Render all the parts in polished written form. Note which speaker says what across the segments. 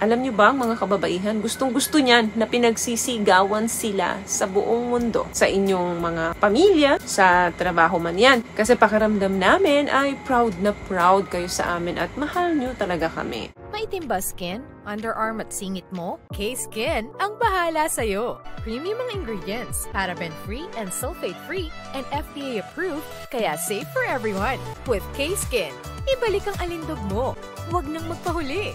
Speaker 1: Alam nyo ba, mga kababaihan, gustong-gusto niyan na pinagsisigawan sila sa buong mundo. Sa inyong mga pamilya, sa trabaho man yan. Kasi pakiramdam namin ay proud na proud kayo sa amin at mahal nyo talaga kami.
Speaker 2: Maitim ba skin? Underarm at singit mo? K-Skin ang bahala sa'yo. Premium ang ingredients, paraben-free and sulfate-free, and FDA-approved, kaya safe for everyone. With K-Skin, ibalik ang alindog mo. Huwag nang magpahuli.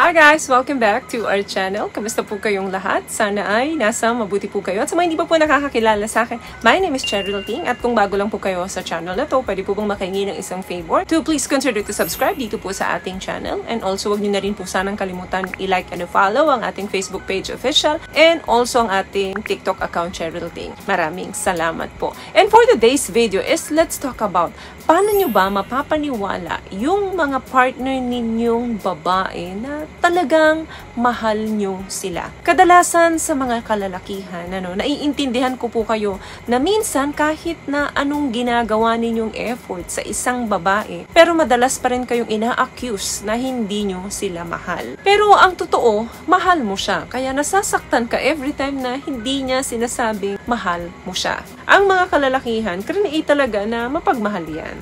Speaker 1: Hi guys! Welcome back to our channel. Kamusta po kayong lahat? Sana ay nasa mabuti po kayo. At sa mga hindi pa po nakakakilala sa akin, my name is Cheryl Ting. At kung bago lang po kayo sa channel na to, pwede po pong makahingi ng isang favor to please consider to subscribe dito po sa ating channel. And also, wag nyo na rin po sanang kalimutan i-like and follow ang ating Facebook page official and also ang ating TikTok account, Cheryl Ting. Maraming salamat po. And for today's video is let's talk about paano nyo ba mapapaniwala yung mga partner ninyong babae na talagang mahal nyo sila. Kadalasan sa mga kalalakihan, naiintindihan ko po kayo na minsan kahit na anong ginagawa ninyong effort sa isang babae, pero madalas pa rin kayong ina-accuse na hindi nyo sila mahal. Pero ang totoo, mahal mo siya. Kaya nasasaktan ka every time na hindi niya sinasabing mahal mo siya. Ang mga kalalakihan, create talaga na mapagmahal yan.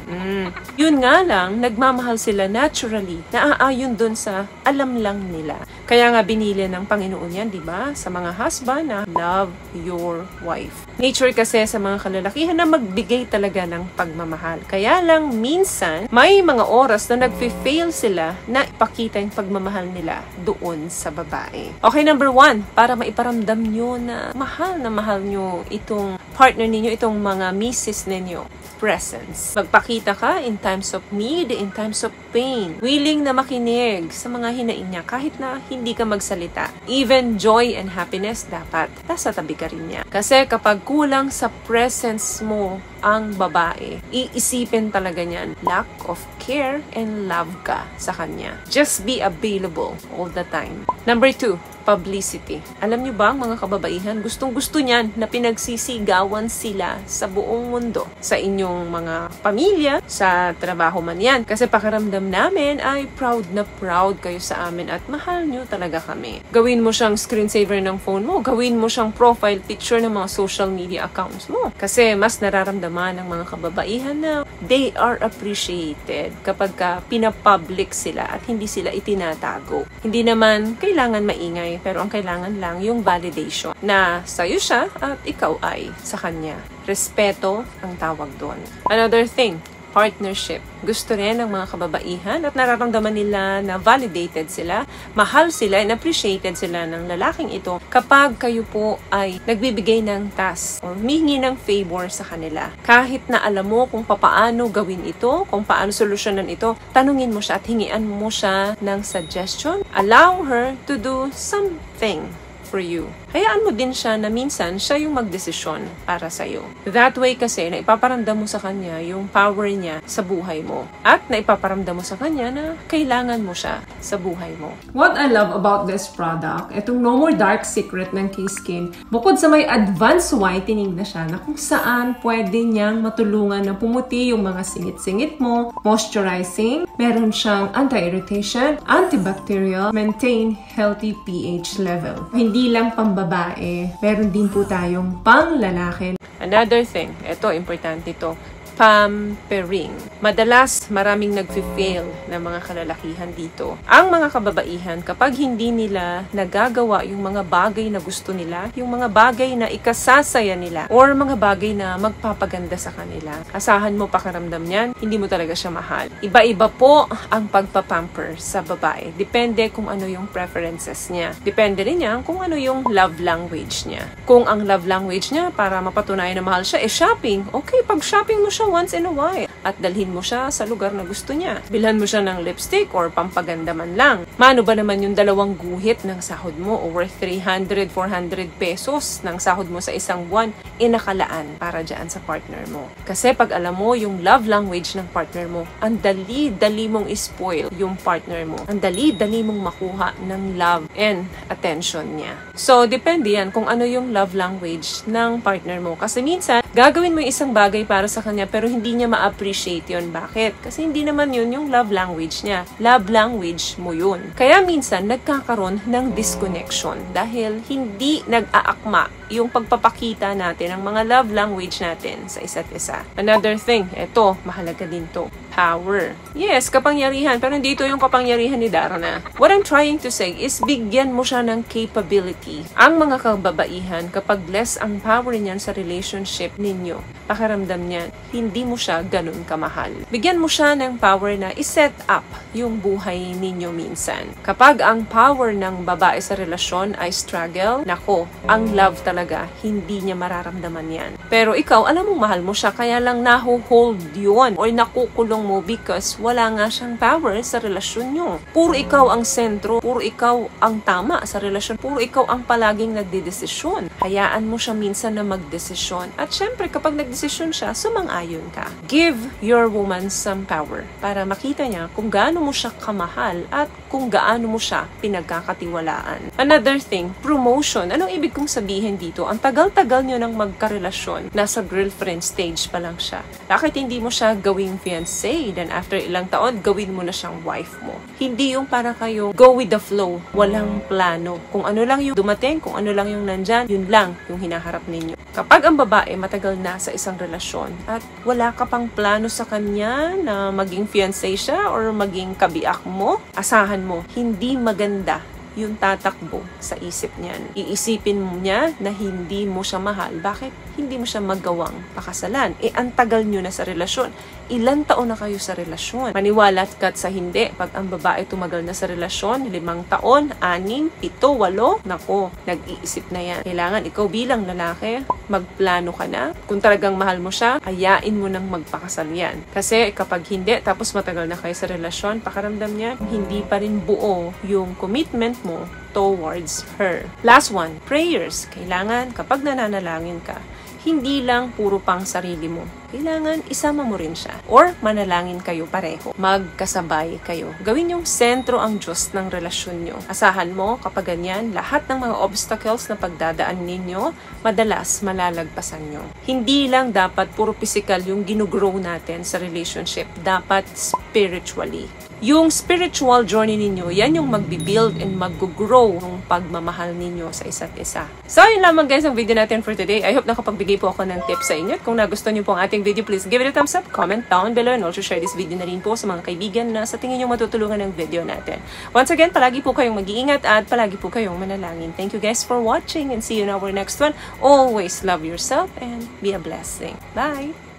Speaker 1: Yun nga lang, nagmamahal sila naturally, naaayon dun sa alam lang nila. Kaya nga binili ng Panginoon yan, di ba? Sa mga husband na love your wife. Nature kasi sa mga kalalakihan na magbigay talaga ng pagmamahal. Kaya lang minsan, may mga oras na nag-fail sila na ipakita yung pagmamahal nila doon sa babae. Okay, number 1, para maiparamdam nyo na mahal nyo itong partner ninyo, itong mga misis ninyo. Presence. Magpakita ka in times of need, in times of pain. Willing na makinig sa mga hinaing niya kahit na hindi ka magsalita. Even joy and happiness dapat nasa tabi ka rin niya. Kasi kapag kulang sa presence mo ang babae, iisipin talaga niyan lack of care and love ka sa kanya. Just be available all the time. Number 2, publicity. Alam niyo ba, mga kababaihan, gustong-gusto niyan na pinagsisigawan sila sa buong mundo. Sa inyong mga pamilya, sa trabaho man yan. Kasi pakiramdam namin ay proud na proud kayo sa amin at mahal nyo talaga kami. Gawin mo siyang screensaver ng phone mo. Gawin mo siyang profile picture ng mga social media accounts mo. Kasi mas nararamdaman ng mga kababaihan na they are appreciated kapag pinapublic sila at hindi sila itinatago. Hindi naman kailangan maingay, pero ang kailangan lang yung validation na sa'yo siya at ikaw ay sa kanya. Respeto ang tawag doon. Another thing, partnership. Gusto rin ng mga kababaihan at nararamdaman nila na validated sila, mahal sila, and appreciated sila ng lalaking ito kapag kayo po ay nagbibigay ng task or humihingi ng favor sa kanila. Kahit na alam mo kung paano gawin ito, kung paano solusyonan ito, tanungin mo siya at hingian mo siya ng suggestion. Allow her to do something for you. Hayaan mo din siya na minsan siya yung magdesisyon para sa'yo. That way kasi, naipaparamdam mo sa kanya yung power niya sa buhay mo. At naipaparamdam mo sa kanya na kailangan mo siya sa buhay mo. What I love about this product, itong No More Dark Secret ng K-Skin, bukod sa may advanced whitening na siya na kung saan pwede niyang matulungan na pumuti yung mga singit-singit mo, moisturizing, meron siyang anti-irritation, antibacterial, maintain healthy pH level. Hindi lang pambabae, meron din po tayong pang-lalaki. Another thing, ito, importante ito, pampering. Madalas, maraming nag-fail na mga kalalakihan dito. Ang mga kababaihan, kapag hindi nila nagagawa yung mga bagay na gusto nila, yung mga bagay na ikasasaya nila, or mga bagay na magpapaganda sa kanila, asahan mo pakiramdam niyan, hindi mo talaga siya mahal. Iba-iba po ang pagpapamper sa babae. Depende kung ano yung preferences niya. Depende rin niya kung ano yung love language niya. Kung ang love language niya, para mapatunayan na mahal siya, shopping. Okay, pag shopping mo siya once in a while at dalhin mo siya sa lugar na gusto niya. Bilhan mo siya ng lipstick or pampaganda man lang. Mano ba naman yung 2 guhit ng sahod mo o worth 300, 400 pesos ng sahod mo sa isang buwan inakalaan para dyan sa partner mo. Kasi pag alam mo yung love language ng partner mo, ang dali-dali mong spoil yung partner mo. Ang dali-dali mong makuha ng love and attention niya. So, depende yan kung ano yung love language ng partner mo. Kasi minsan, Gagawin mo yung isang bagay para sa kanya pero hindi niya ma-appreciate yun. Bakit? Kasi hindi naman yun yung love language niya. Love language mo yun. Kaya minsan nagkakaroon ng disconnection dahil hindi nag-aakma yung pagpapakita natin ng mga love language natin sa isa't isa. Another thing, eto, mahalaga din to. Power. Yes, kapangyarihan, pero hindi ito yung kapangyarihan ni Darna. What I'm trying to say is bigyan mo siya ng capability. Ang mga kababaihan, kapag less ang power niyan sa relationship ninyo, pakiramdam niyan, hindi mo siya ganun kamahal. Bigyan mo siya ng power na iset up yung buhay ninyo minsan. Kapag ang power ng babae sa relasyon ay struggle, nako, ang love talaga, hindi niya mararamdaman yan. Pero ikaw, alam mo, mahal mo siya, kaya lang naho-hold yun or nakukulong mo because wala nga siyang power sa relasyon nyo. Puro ikaw ang sentro, puro ikaw ang tama sa relasyon, puro ikaw ang palaging nagdedesisyon. Hayaan mo siya minsan na magdesisyon. At syempre, kapag nagdesisyon siya, sumang-ayon ka. Give your woman some power para makita niya kung gaano mo siya kamahal at kung gaano mo siya pinagkakatiwalaan. Another thing, promotion. Anong ibig kong sabihin dito? Ang tagal-tagal nyo nang magkarelasyon, nasa girlfriend stage pa lang siya. Bakit hindi mo siya gawing fiancé? Then after ilang taon, gawin mo na siyang wife mo. Hindi yung para kayo go with the flow, walang plano. Kung ano lang yung dumating, kung ano lang yung nandyan, yun lang yung hinaharap ninyo. Kapag ang babae matagal na sa isang relasyon at wala ka pang plano sa kanya na maging fiancé siya or maging kabiak mo, asahan mo, hindi maganda yung tatakbo sa isip niyan. Iisipin mo niya na hindi mo siya mahal. Bakit? Hindi mo siya magawang pakasalan. Ang tagal nyo na sa relasyon. Ilan taon na kayo sa relasyon? Maniwala ka sa hindi. Pag ang babae tumagal na sa relasyon, 5 taon, 6, 7, 8, nako, nag-iisip na yan. Kailangan ikaw bilang lalaki, magplano ka na. Kung talagang mahal mo siya, hayain mo nang magpakasal yan. Kasi kapag hindi, tapos matagal na kayo sa relasyon, pakaramdam niya, hindi pa rin buo yung commitment mo towards her. Last one, prayers. Kailangan kapag nananalangin ka, hindi lang puro pang sarili mo. Kailangan isama mo rin siya. Or manalangin kayo pareho. Magkasabay kayo. Gawin yung sentro ang Diyos ng relasyon nyo. Asahan mo kapag ganyan, lahat ng mga obstacles na pagdadaan ninyo, madalas malalagpasan nyo. Hindi lang dapat puro physical yung ginugrow natin sa relationship. Dapat spiritually. Yung spiritual journey ninyo, yan yung magbibuild and mag-grow ng pagmamahal ninyo sa isa't isa. So, yun lamang guys ang video natin for today. I hope nakapagbigay po ako ng tips sa inyo. At kung nagustuhan niyo po ang ating video, please give it a thumbs up, comment down below, and also share this video na rin po sa mga kaibigan na sa tingin nyo matutulungan ng video natin. Once again, palagi po kayong mag-iingat at palagi po kayong manalangin. Thank you guys for watching and see you in our next one. Always love yourself and be a blessing. Bye!